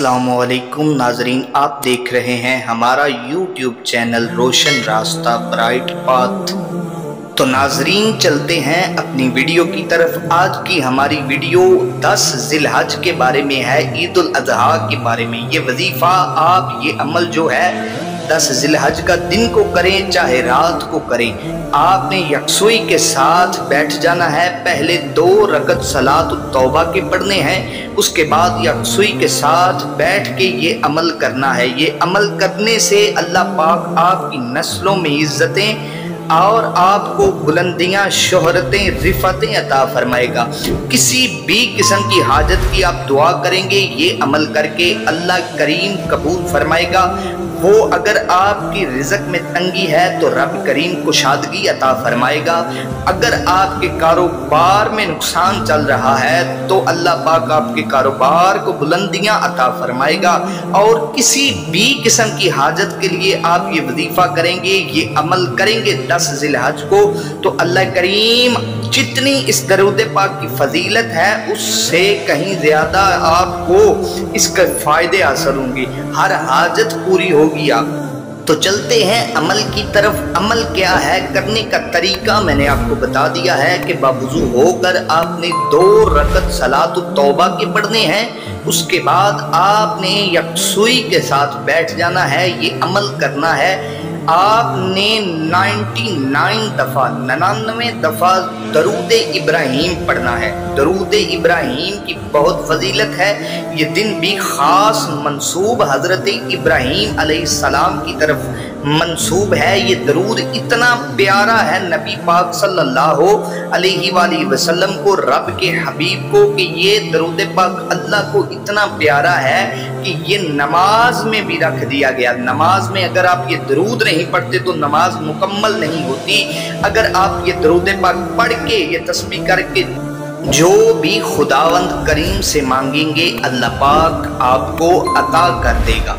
अस्सलामुअलैकुम नाजरीन, आप देख रहे हैं हमारा YouTube चैनल रोशन रास्ता ब्राइट पाथ। तो नाजरीन चलते हैं अपनी वीडियो की तरफ। आज की हमारी वीडियो 10 ज़िलहज के बारे में है, ईद उल अज़हा के बारे में। ये वजीफ़ा आप ये अमल जो है 10 ज़िलहज का दिन को करें चाहे रात को करें। आपने यकसुई के साथ बैठ जाना है। पहले 2 रकत सलात तौबा के पढ़ने हैं, उसके बाद यकसुई के साथ बैठ के ये अमल करना है। ये अमल करने से अल्लाह पाक आपकी नस्लों में इज़्ज़तें और आपको बुलंदियां, शोहरतें, रिफ़तें अता फरमाएगा। किसी भी किस्म की हाजत की आप दुआ करेंगे, ये अमल करके अल्लाह करीम कबूल फरमाएगा। वो अगर आपकी रिज़्क़ में तंगी है तो रब करीम कुशादगी अता फरमाएगा। अगर आपके कारोबार में नुकसान चल रहा है तो अल्लाह पाक आपके कारोबार को बुलंदियां अता फरमाएगा। और किसी भी किस्म की हाजत के लिए आप ये वजीफ़ा करेंगे, ये अमल करेंगे 10 ज़िलहज को, तो अल्लाह करीम जितनी इस दरूद पाक की फजीलत है उससे कहीं ज़्यादा आपको इसके फ़ायदे हासिल होंगे, हर हाजत पूरी होगी। आप तो चलते हैं अमल की तरफ। अमल क्या है, करने का तरीका मैंने आपको बता दिया है कि बावुज़ू होकर आपने 2 रकत सलात तौबा के पढ़ने हैं। उसके बाद आपने यकसुई के साथ बैठ जाना है, ये अमल करना है। आपने 99 दफ़ा दरूद इब्राहीम पढ़ना है। दरूद इब्राहीम की बहुत फजीलत है। ये दिन भी ख़ास मंसूब हज़रत इब्राहीम अलैहिस्सलाम की तरफ मंसूब है। ये दरूद इतना प्यारा है नबी पाक सल्लल्लाहु अलैहि वसल्लम को, रब के हबीब को, कि ये दरूद पाक अल्लाह को इतना प्यारा है कि ये नमाज में भी रख दिया गया। नमाज में अगर आप ये दरूद नहीं पढ़ते तो नमाज मुकम्मल नहीं होती। अगर आप ये दरूद पाक पढ़ के, ये तस्बीह करके जो भी खुदावंद करीम से मांगेंगे अल्लाह पाक आपको अता कर देगा।